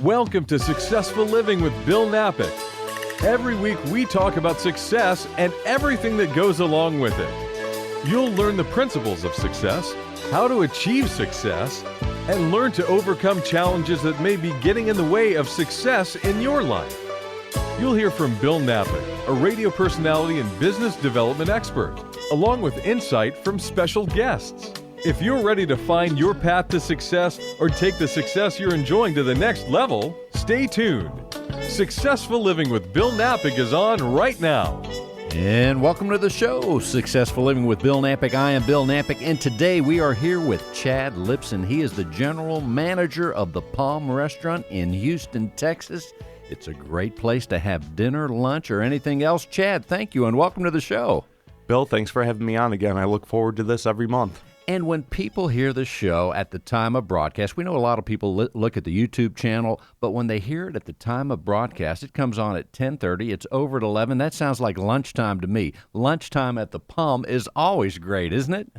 Welcome to Successful Living with Bill Napick. Every week we talk about success and everything that goes along with it. You'll learn the principles of success, how to achieve success, and learn to overcome challenges that may be getting in the way of success in your life. You'll hear from Bill Napick, a radio personality and business development expert, along with insight from special guests. If you're ready to find your path to success or take the success you're enjoying to the next level, stay tuned. Successful Living with Bill Napick is on right now. And welcome to the show, Successful Living with Bill Napick. I am Bill Napick, and today we are here with Chad Lipson. He is the general manager of the Palm Restaurant in Houston, Texas. It's a great place to have dinner, lunch, or anything else. Chad, thank you, and welcome to the show. Bill, thanks for having me on again. I look forward to this every month. And when people hear the show at the time of broadcast, we know a lot of people look at the YouTube channel, but when they hear it at the time of broadcast, it comes on at 10:30. It's over at 11. That sounds like lunchtime to me. Lunchtime at the Palm is always great, isn't it?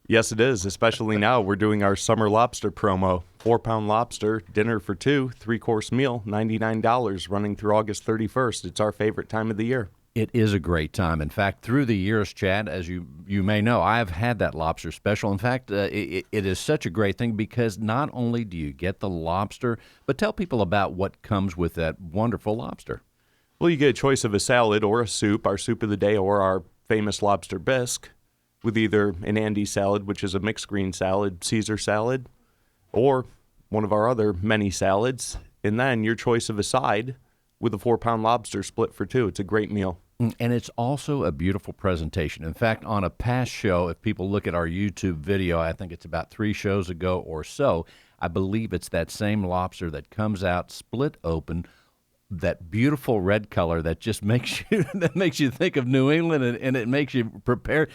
Yes, it is, especially now. We're doing our summer lobster promo. 4-pound lobster, dinner for two, 3-course meal, $99, running through August 31st. It's our favorite time of the year. It is a great time. In fact, through the years, Chad, as you may know, I've had that lobster special. In fact, it is such a great thing because not only do you get the lobster, but tell people about what comes with that wonderful lobster. Well, you get a choice of a salad or a soup, our soup of the day, or our famous lobster bisque, with either an Andes salad, which is a mixed green salad, Caesar salad, or one of our other many salads, and then your choice of a side with a 4-pound lobster split for two. It's a great meal. And it's also a beautiful presentation. In fact, on a past show, if people look at our YouTube video, I think it's about 3 shows ago or so, I believe it's that same lobster that comes out split open, that beautiful red color that just makes you think of New England, and it makes you prepares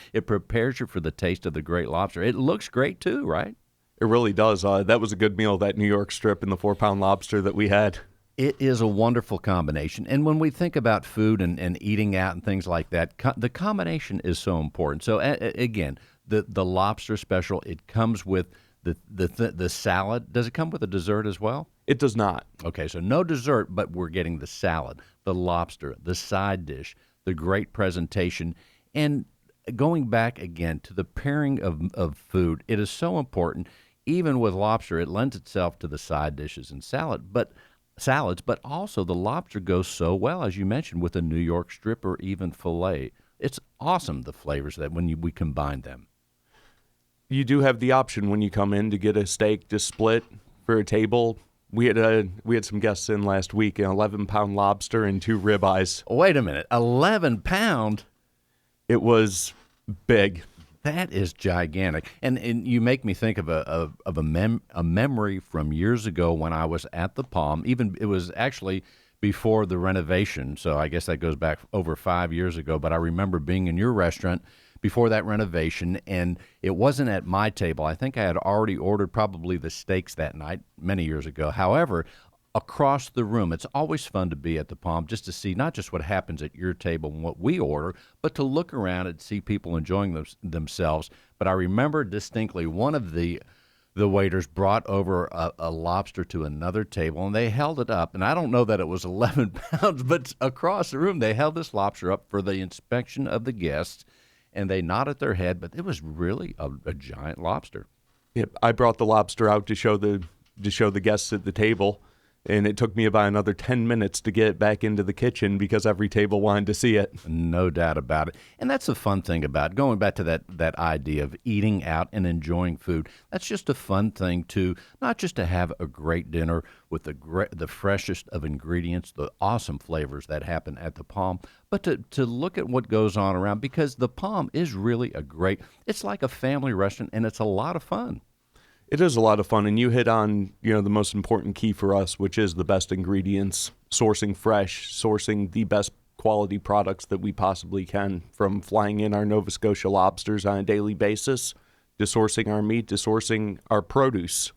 you for the taste of the great lobster. It looks great too, right? It really does. That was a good meal, that New York strip and the 4-pound lobster that we had. It is a wonderful combination. And when we think about food and eating out and things like that, the combination is so important. So, again, the lobster special, it comes with the salad. Does it come with a dessert as well? It does not. Okay, so no dessert, but we're getting the salad, the lobster, the side dish, the great presentation. And going back again to the pairing of food, it is so important. Even with lobster, it lends itself to the side dishes and salads, but also the lobster goes so well, as you mentioned, with a New York strip or even filet. It's awesome, the flavors that when we combine them. You do have the option when you come in to get a steak to split for a table. We had some guests in last week, an 11-pound lobster and 2 ribeyes. Wait a minute, 11 pound? It was big. That is gigantic, and you make me think of a memory from years ago when I was at the Palm. Even it was actually before the renovation, so I guess that goes back over 5 years ago. But I remember being in your restaurant before that renovation, and it wasn't at my table. I think I had already ordered probably the steaks that night many years ago. However, across the room, it's always fun to be at the Palm just to see not just what happens at your table and what we order, but to look around and see people enjoying themselves. But I remember distinctly one of the waiters brought over a lobster to another table, and they held it up. And I don't know that it was 11 pounds, but across the room, they held this lobster up for the inspection of the guests, and they nodded their head, but it was really a giant lobster. Yep, I brought the lobster out to show the guests at the table. And it took me about another 10 minutes to get it back into the kitchen because every table wanted to see it. No doubt about it. And that's the fun thing about it. Going back to that idea of eating out and enjoying food. That's just a fun thing to not just to have a great dinner with the freshest of ingredients, the awesome flavors that happen at the Palm, but to look at what goes on around, because the Palm is really it's like a family restaurant, and it's a lot of fun. It is a lot of fun, and you hit on, the most important key for us, which is the best ingredients, sourcing fresh, sourcing the best quality products that we possibly can, from flying in our Nova Scotia lobsters on a daily basis, to sourcing our meat, to sourcing our produce.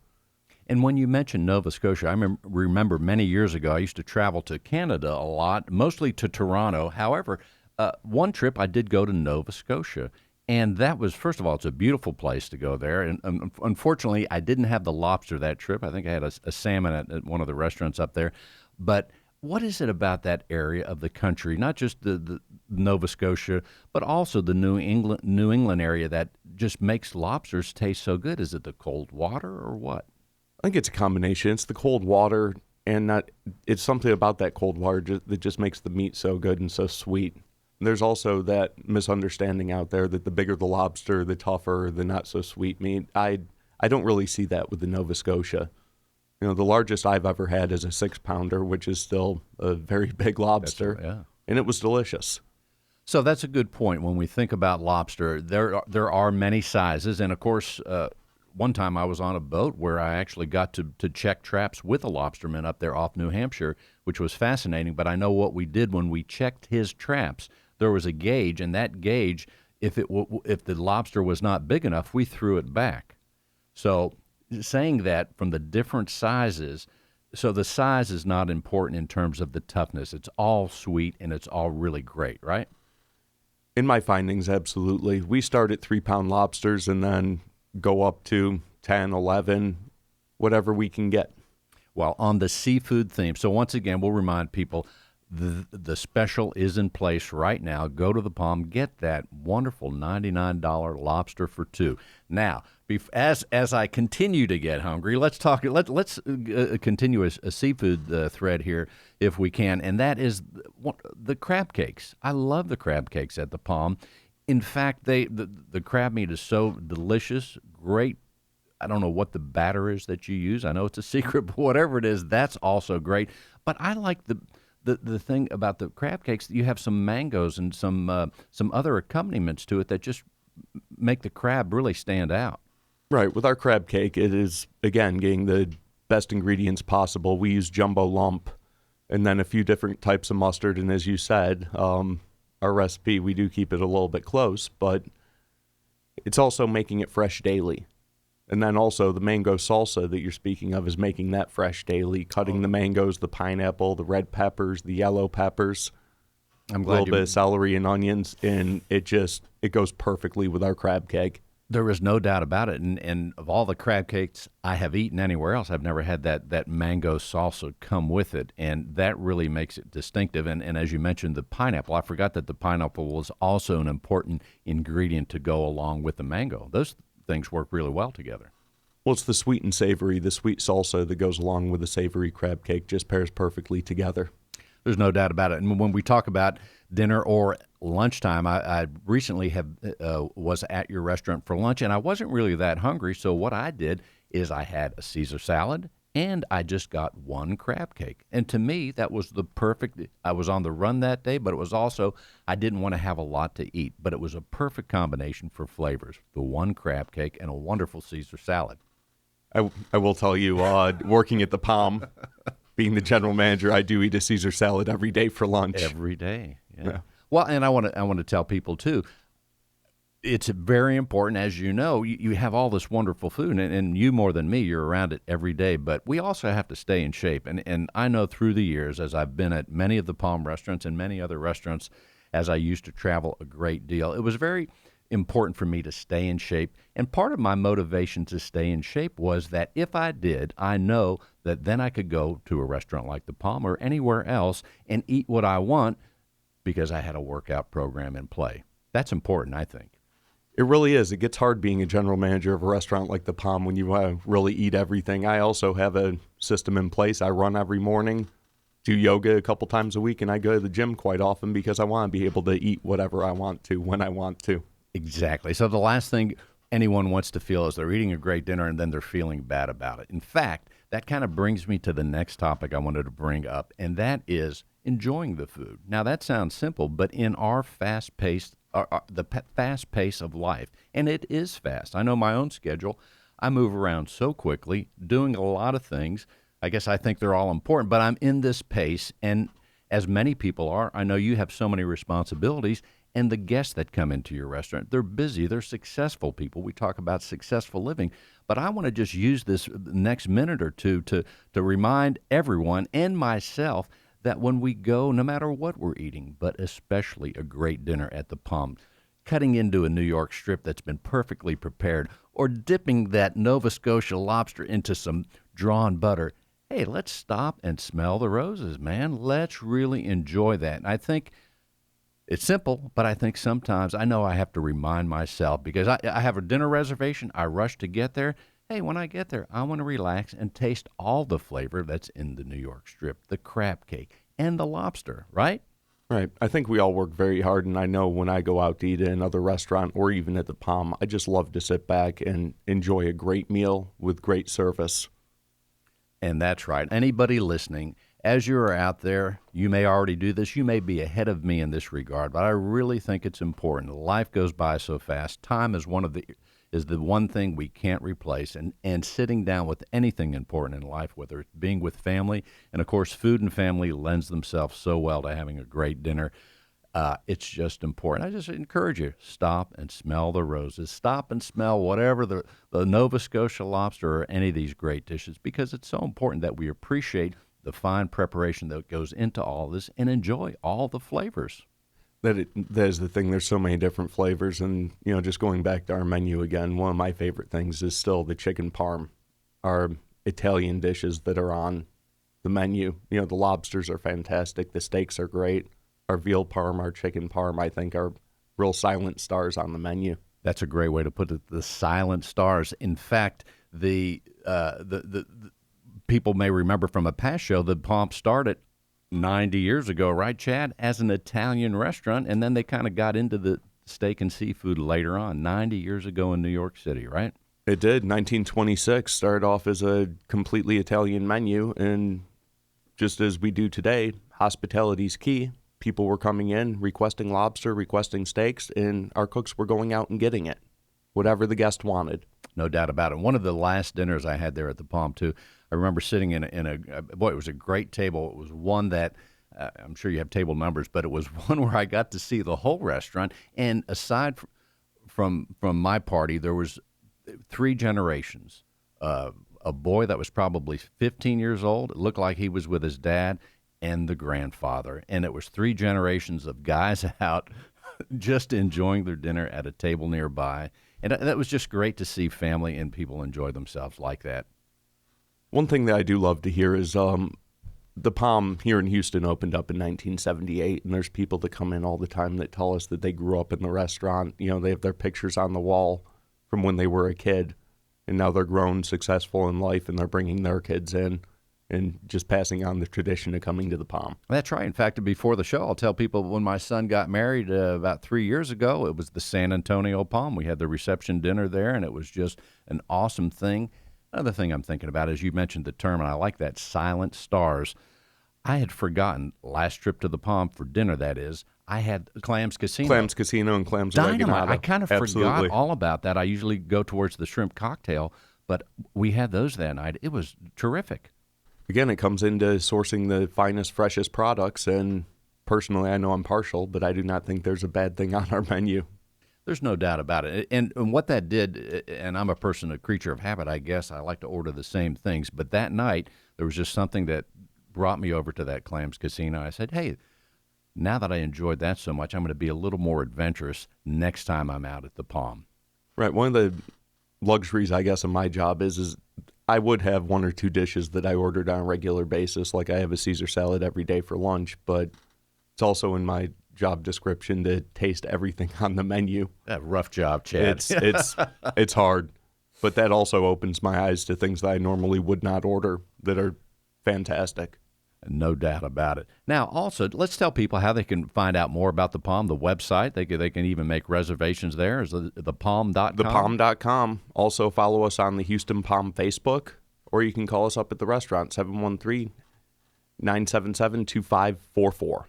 And when you mentioned Nova Scotia, I remember many years ago, I used to travel to Canada a lot, mostly to Toronto. However, one trip I did go to Nova Scotia, And that was, first of all, it's a beautiful place to go there. And unfortunately, I didn't have the lobster that trip. I think I had a salmon at one of the restaurants up there. But what is it about that area of the country, not just the Nova Scotia, but also the New England area that just makes lobsters taste so good? Is it the cold water or what? I think it's a combination. It's the cold water, and it's something about that cold water that just makes the meat so good and so sweet. There's also that misunderstanding out there that the bigger the lobster, the tougher, the not so sweet meat. I don't really see that with the Nova Scotia. The largest I've ever had is a 6-pounder, which is still a very big lobster, Yeah. and it was delicious. So that's a good point. When we think about lobster, there are many sizes, and of course, one time I was on a boat where I actually got to check traps with a lobsterman up there off New Hampshire, which was fascinating. But I know what we did when we checked his traps. There was a gauge, and that gauge, if the lobster was not big enough, we threw it back. So saying that from the different sizes, so the size is not important in terms of the toughness. It's all sweet, and it's all really great, right? In my findings, absolutely. We start at 3-pound lobsters and then go up to 10, 11, whatever we can get. Well, on the seafood theme, so once again, we'll remind people the special is in place right now. Go to the Palm, get that wonderful $99 lobster for two. Now, as I continue to get hungry, let's talk. Let's continue a seafood thread here if we can, and that is the crab cakes. I love the crab cakes at the Palm. In fact, the crab meat is so delicious, great. I don't know what the batter is that you use. I know it's a secret, but whatever it is, that's also great. But I like the thing about the crab cakes, you have some mangoes and some other accompaniments to it that just make the crab really stand out. Right. With our crab cake, it is, again, getting the best ingredients possible. We use jumbo lump and then a few different types of mustard. And as you said, our recipe, we do keep it a little bit close, but it's also making it fresh daily. And then also the mango salsa that you're speaking of is making that fresh daily, cutting the mangoes, the pineapple, the red peppers, the yellow peppers, I'm a glad little bit of celery and onions, and it goes perfectly with our crab cake. There is no doubt about it. And of all the crab cakes I have eaten anywhere else, I've never had that mango salsa come with it. And that really makes it distinctive. And as you mentioned, the pineapple, I forgot that the pineapple was also an important ingredient to go along with the mango. Those things work really well together. Well, it's the sweet and savory, the sweet salsa that goes along with the savory crab cake just pairs perfectly together. There's no doubt about it. And when we talk about dinner or lunchtime, I recently was at your restaurant for lunch, and I wasn't really that hungry. So what I did is I had a Caesar salad, and I just got one crab cake. And to me, that was the perfect. I was on the run that day, but it was also, I didn't want to have a lot to eat. But it was a perfect combination for flavors, the one crab cake and a wonderful Caesar salad. I will tell you, working at the Palm, being the general manager, I do eat a Caesar salad every day for lunch. Every day, yeah. Well, and I want to tell people too, it's very important, as you know, you have all this wonderful food, and you more than me, you're around it every day, but we also have to stay in shape. And I know through the years, as I've been at many of the Palm restaurants and many other restaurants, as I used to travel a great deal, it was very important for me to stay in shape. And part of my motivation to stay in shape was that if I did, I know that then I could go to a restaurant like the Palm or anywhere else and eat what I want because I had a workout program in play. That's important, I think. It really is. It gets hard being a general manager of a restaurant like the Palm when you really eat everything. I also have a system in place. I run every morning, do yoga a couple times a week, and I go to the gym quite often because I want to be able to eat whatever I want to when I want to. Exactly. So the last thing anyone wants to feel is they're eating a great dinner and then they're feeling bad about it. In fact, that kind of brings me to the next topic I wanted to bring up, and that is enjoying the food. Now, that sounds simple, but in our fast pace of life, and it is fast. I know my own schedule. I move around so quickly, doing a lot of things. I guess I think they're all important, but I'm in this pace, and as many people are, I know you have so many responsibilities. And the guests that come into your restaurant, they're busy, they're successful people. We talk about successful living, but I want to just use this next minute or two to remind everyone and myself that when we go, no matter what we're eating, but especially a great dinner at the Palm, cutting into a New York strip that's been perfectly prepared, or dipping that Nova Scotia lobster into some drawn butter. Hey, let's stop and smell the roses, man. Let's really enjoy that. And I think it's simple, but I think sometimes I know I have to remind myself because I have a dinner reservation. I rush to get there. Hey, when I get there, I want to relax and taste all the flavor that's in the New York strip, the crab cake, and the lobster, right? Right. I think we all work very hard, and I know when I go out to eat at another restaurant or even at the Palm, I just love to sit back and enjoy a great meal with great service. And that's right. Anybody listening, as you are out there, you may already do this. You may be ahead of me in this regard, but I really think it's important. Life goes by so fast. Time is the one thing we can't replace. And sitting down with anything important in life, whether it's being with family, and of course, food and family lends themselves so well to having a great dinner. It's just important. I just encourage you, stop and smell the roses. Stop and smell whatever the Nova Scotia lobster or any of these great dishes, because it's so important that we appreciate the fine preparation that goes into all this and enjoy all the flavors. That is the thing. There's so many different flavors, and just going back to our menu again, one of my favorite things is still the chicken parm, our Italian dishes that are on the menu. The lobsters are fantastic. The steaks are great. Our veal parm, our chicken parm, I think are real silent stars on the menu. That's a great way to put it. The silent stars. In fact, the people may remember from a past show that Palm started 90 years ago, right, Chad, as an Italian restaurant, and then they kind of got into the steak and seafood later on, 90 years ago in New York City, right? It did. 1926 started off as a completely Italian menu, and just as we do today, hospitality's key. People were coming in, requesting lobster, requesting steaks, and our cooks were going out and getting it, whatever the guest wanted. No doubt about it. One of the last dinners I had there at the Palm, too, I remember sitting in boy, it was a great table. It was one that, I'm sure you have table numbers, but it was one where I got to see the whole restaurant. And aside from my party, there was 3 generations. A boy that was probably 15 years old. It looked like he was with his dad, and the grandfather. And it was 3 generations of guys out just enjoying their dinner at a table nearby. And that was just great to see family and people enjoy themselves like that. One thing that I do love to hear is the Palm here in Houston opened up in 1978, and there's people that come in all the time that tell us that they grew up in the restaurant. They have their pictures on the wall from when they were a kid, and now they're grown, successful in life, and they're bringing their kids in and just passing on the tradition of coming to the Palm. That's right. In fact, before the show, I'll tell people when my son got married about 3 years ago, it was the San Antonio Palm. We had the reception dinner there, and it was just an awesome thing. Another thing I'm thinking about is you mentioned the term, and I like that, silent stars. I had forgotten, last trip to the Palm for dinner, that is, I had Clams Casino. Clams Casino and Clams Dynamite. Oregano. I kind of forgot all about that. I usually go towards the shrimp cocktail, but we had those that night. It was terrific. Again, it comes into sourcing the finest, freshest products, and personally, I know I'm partial, but I do not think there's a bad thing on our menu. There's no doubt about it. And what that did, and I'm a creature of habit, I guess. I like to order the same things. But that night, there was just something that brought me over to that Clams Casino. I said, hey, now that I enjoyed that so much, I'm going to be a little more adventurous next time I'm out at the Palm. Right. One of the luxuries, I guess, of my job is I would have 1 or 2 dishes that I ordered on a regular basis. Like I have a Caesar salad every day for lunch, but it's also in my job description to taste everything on the menu. Rough job, Chad. It's hard, but that also opens my eyes to things that I normally would not order that are fantastic. No doubt about it. Now, also, let's tell people how they can find out more about the Palm, the website. They can even make reservations there. Is thepalm.com? Thepalm.com. Also follow us on the Houston Palm Facebook, or you can call us up at the restaurant, 713-977-2544.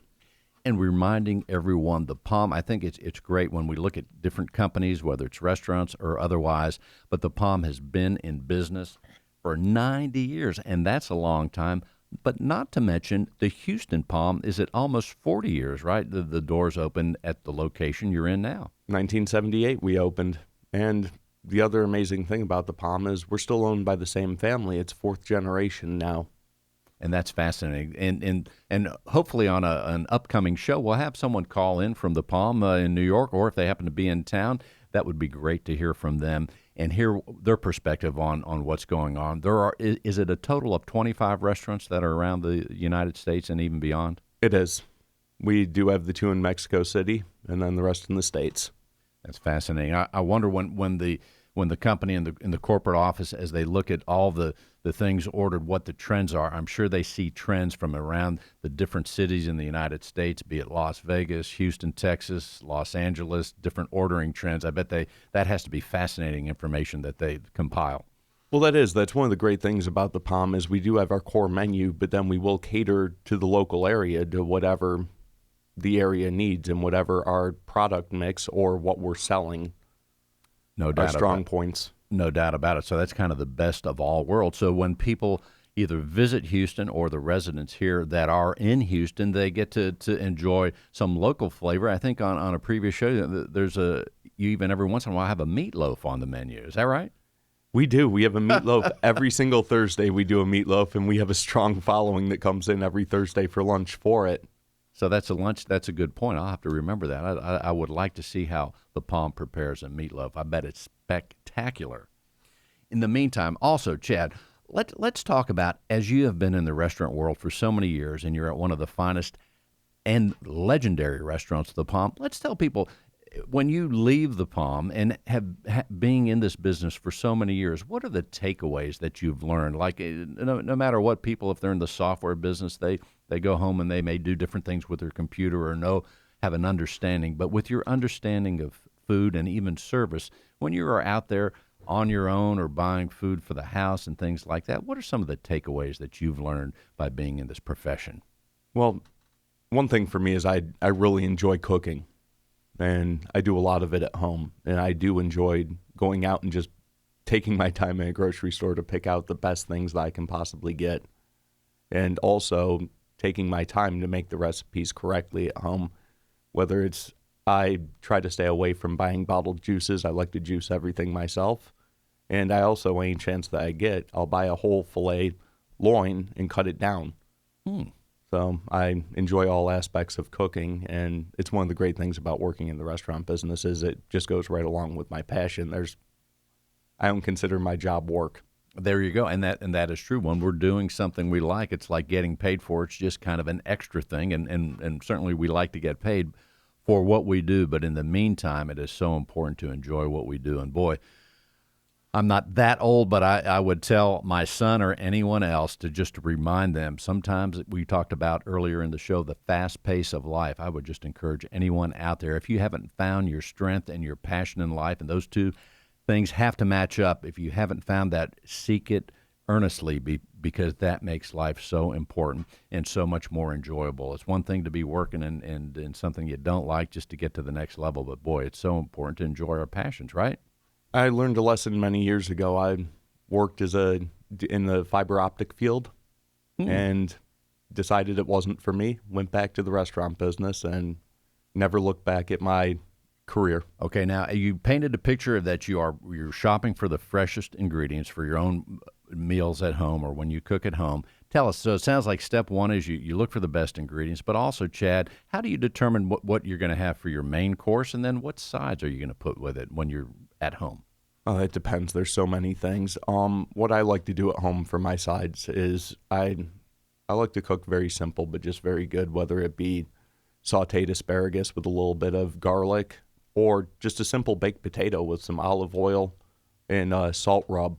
And reminding everyone, the Palm, I think it's great when we look at different companies, whether it's restaurants or otherwise, but the Palm has been in business for 90 years, and that's a long time. But not to mention, the Houston Palm is at almost 40 years, right? The doors opened at the location you're in now. 1978 we opened, and the other amazing thing about the Palm is we're still owned by the same family. It's 4th generation now. And that's fascinating. And hopefully on an upcoming show, we'll have someone call in from the Palm in New York, or if they happen to be in town, that would be great to hear from them and hear their perspective on what's going on. Is it a total of 25 restaurants that are around the United States and even beyond? It is. We do have the 2 in Mexico City, and then the rest in the States. That's fascinating. I wonder when the company in the corporate office, as they look at all the things ordered, what the trends are. I'm sure they see trends from around the different cities in the United States, be it Las Vegas, Houston, Texas, Los Angeles, different ordering trends. I bet that has to be fascinating information that they compile. Well, that's one of the great things about the Palm is we do have our core menu, but then we will cater to the local area, to whatever the area needs and whatever our product mix or what we're selling. No doubt. Our strong points. No doubt about it. So that's kind of the best of all worlds. So when people either visit Houston or the residents here that are in Houston, they get to enjoy some local flavor. I think on a previous show, you even every once in a while have a meatloaf on the menu. Is that right? We do. We have a meatloaf every single Thursday. We do a meatloaf, and we have a strong following that comes in every Thursday for lunch for it. So that's a lunch. That's a good point. I'll have to remember that. I would like to see how the Palm prepares a meatloaf. I bet it's spectacular. In the meantime, also, Chad, let's talk about, as you have been in the restaurant world for so many years, and you're at one of the finest and legendary restaurants, the Palm. Let's tell people, when you leave the Palm and being in this business for so many years, what are the takeaways that you've learned? Like, no matter what, people, if they're in the software business, they go home and they may do different things with their computer or have an understanding. But with your understanding of food and even service, when you are out there on your own or buying food for the house and things like that, what are some of the takeaways that you've learned by being in this profession? Well, one thing for me is I really enjoy cooking. And I do a lot of it at home. And I do enjoy going out and just taking my time in a grocery store to pick out the best things that I can possibly get. And also taking my time to make the recipes correctly at home. Whether it's, I try to stay away from buying bottled juices. I like to juice everything myself. And I also, any chance that I get, I'll buy a whole filet loin and cut it down. So I enjoy all aspects of cooking, and it's one of the great things about working in the restaurant business is it just goes right along with my passion. I don't consider my job work. There you go, and that is true. When we're doing something we like, it's like getting paid for. It's just kind of an extra thing, and certainly we like to get paid for what we do, but in the meantime, it is so important to enjoy what we do. And boy, I'm not that old, but I would tell my son or anyone else to just remind them. Sometimes we talked about earlier in the show, the fast pace of life. I would just encourage anyone out there, if you haven't found your strength and your passion in life, and those two things have to match up. If you haven't found that, seek it earnestly because that makes life so important and so much more enjoyable. It's one thing to be working in something you don't like just to get to the next level, but boy, it's so important to enjoy our passions, right? I learned a lesson many years ago. I worked in the fiber optic field and decided it wasn't for me. Went back to the restaurant business and never looked back at my career. Okay, now you painted a picture that you're shopping for the freshest ingredients for your own meals at home or when you cook at home. Tell us, so it sounds like step one is you look for the best ingredients, but also, Chad, how do you determine what you're going to have for your main course, and then what sides are you going to put with it when you're at home? Oh, it depends. There's so many things. What I like to do at home for my sides is I like to cook very simple, but just very good, whether it be sautéed asparagus with a little bit of garlic or just a simple baked potato with some olive oil and salt rub.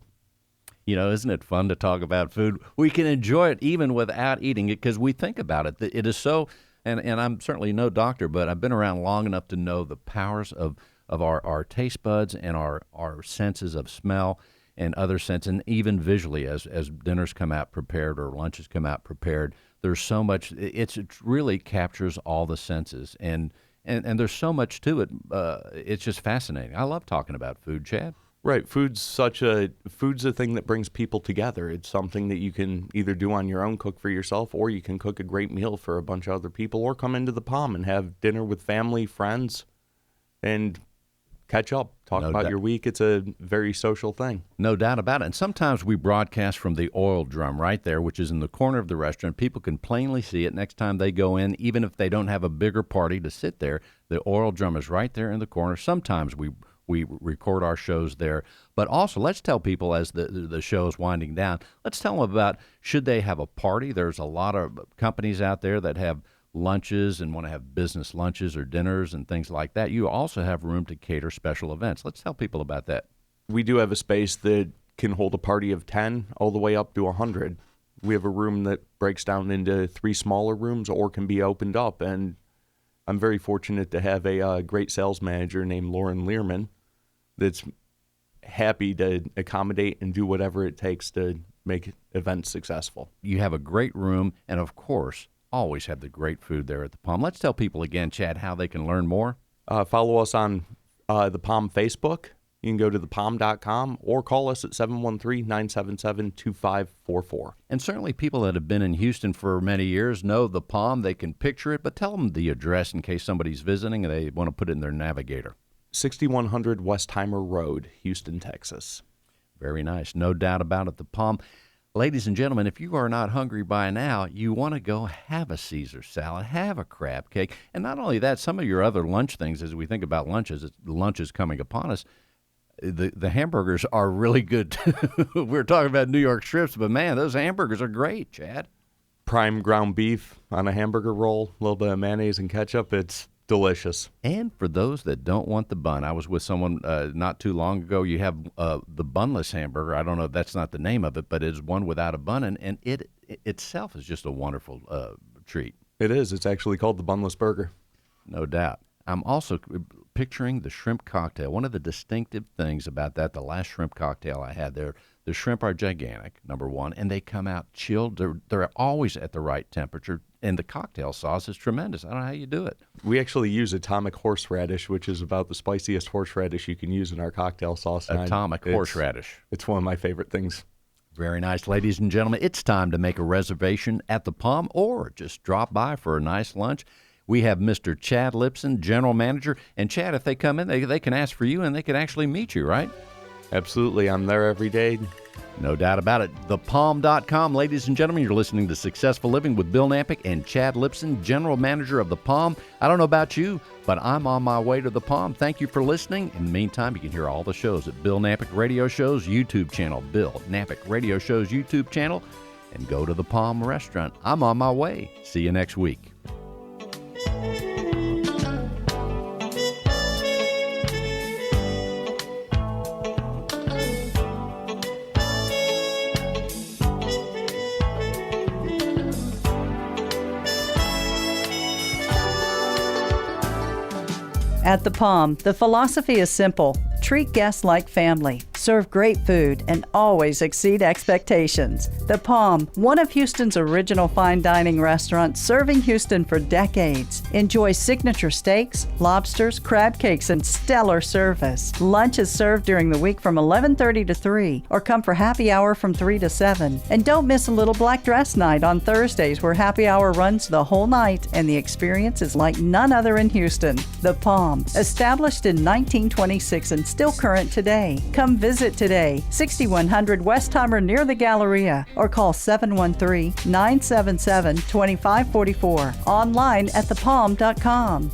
You know, isn't it fun to talk about food? We can enjoy it even without eating it because we think about it. It is so, and I'm certainly no doctor, but I've been around long enough to know the powers of our taste buds and our senses of smell and other sense, and even visually as dinners come out prepared or lunches come out prepared. There's so much, it really captures all the senses, and there's so much to it. It's just fascinating. I love talking about food, Chad. Right. Food's a thing that brings people together. It's something that you can either do on your own, cook for yourself, or you can cook a great meal for a bunch of other people, or come into the Palm and have dinner with family, friends, and catch up, talk about your week. It's a very social thing. No doubt about it. And sometimes we broadcast from the oil drum right there, which is in the corner of the restaurant. People can plainly see it next time they go in, even if they don't have a bigger party to sit there. The oil drum is right there in the corner. Sometimes we record our shows there. But also, let's tell people as the show is winding down, let's tell them about should they have a party. There's a lot of companies out there that have lunches and want to have business lunches or dinners and things like that. You also have room to cater special events. Let's tell people about that. We do have a space that can hold a party of 10 all the way up to 100. We have a room that breaks down into 3 smaller rooms or can be opened up. And I'm very fortunate to have a great sales manager named Lauren Learman that's happy to accommodate and do whatever it takes to make events successful. You have a great room, and of course, always have the great food there at the Palm. Let's tell people again, Chad, how they can learn more. Follow us on the Palm Facebook. You can go to thepalm.com or call us at 713-977-2544. And certainly people that have been in Houston for many years know the Palm. They can picture it, but tell them the address in case somebody's visiting and they want to put it in their navigator. 6100 Westheimer Road, Houston, Texas. Very nice. No doubt about it, the Palm. Ladies and gentlemen, if you are not hungry by now, you want to go have a Caesar salad, have a crab cake. And not only that, some of your other lunch things, as we think about lunches, lunch is coming upon us, the hamburgers are really good, too. We're talking about New York strips, but, man, those hamburgers are great, Chad. Prime ground beef on a hamburger roll, a little bit of mayonnaise and ketchup. It's delicious. And for those that don't want the bun, I was with someone not too long ago. You have the bunless hamburger. I don't know if that's not the name of it, but it's one without a bun, and it itself is just a wonderful treat. It is. It's actually called the bunless burger. No doubt. I'm also picturing the shrimp cocktail. One of the distinctive things about that, the last shrimp cocktail I had there, the shrimp are gigantic, number one, and they come out chilled. They're always at the right temperature, and the cocktail sauce is tremendous. I don't know how you do it. We actually use atomic horseradish, which is about the spiciest horseradish you can use in our cocktail sauce. Atomic horseradish. It's one of my favorite things. Very nice. Ladies and gentlemen, it's time to make a reservation at the Palm or just drop by for a nice lunch. We have Mr. Chad Lipson, General Manager. And, Chad, if they come in, they can ask for you and they can actually meet you, right? Absolutely. I'm there every day. No doubt about it. ThePalm.com. Ladies and gentlemen, you're listening to Successful Living with Bill Napick and Chad Lipson, General Manager of the Palm. I don't know about you, but I'm on my way to the Palm. Thank you for listening. In the meantime, you can hear all the shows at Bill Napick Radio Show's YouTube channel, Bill Napick Radio Show's YouTube channel, and go to the Palm Restaurant. I'm on my way. See you next week. At the Palm, the philosophy is simple. Treat guests like family, serve great food, and always exceed expectations. The Palm, one of Houston's original fine dining restaurants, serving Houston for decades. Enjoy signature steaks, lobsters, crab cakes, and stellar service. Lunch is served during the week from 11:30 to 3, or come for happy hour from 3 to 7. And don't miss a little black dress night on Thursdays, where happy hour runs the whole night, and the experience is like none other in Houston. The Palm, established in 1926 and still current today. Come visit today, 6100 Westheimer near the Galleria, or call 713-977-2544. Online at thepalm.com.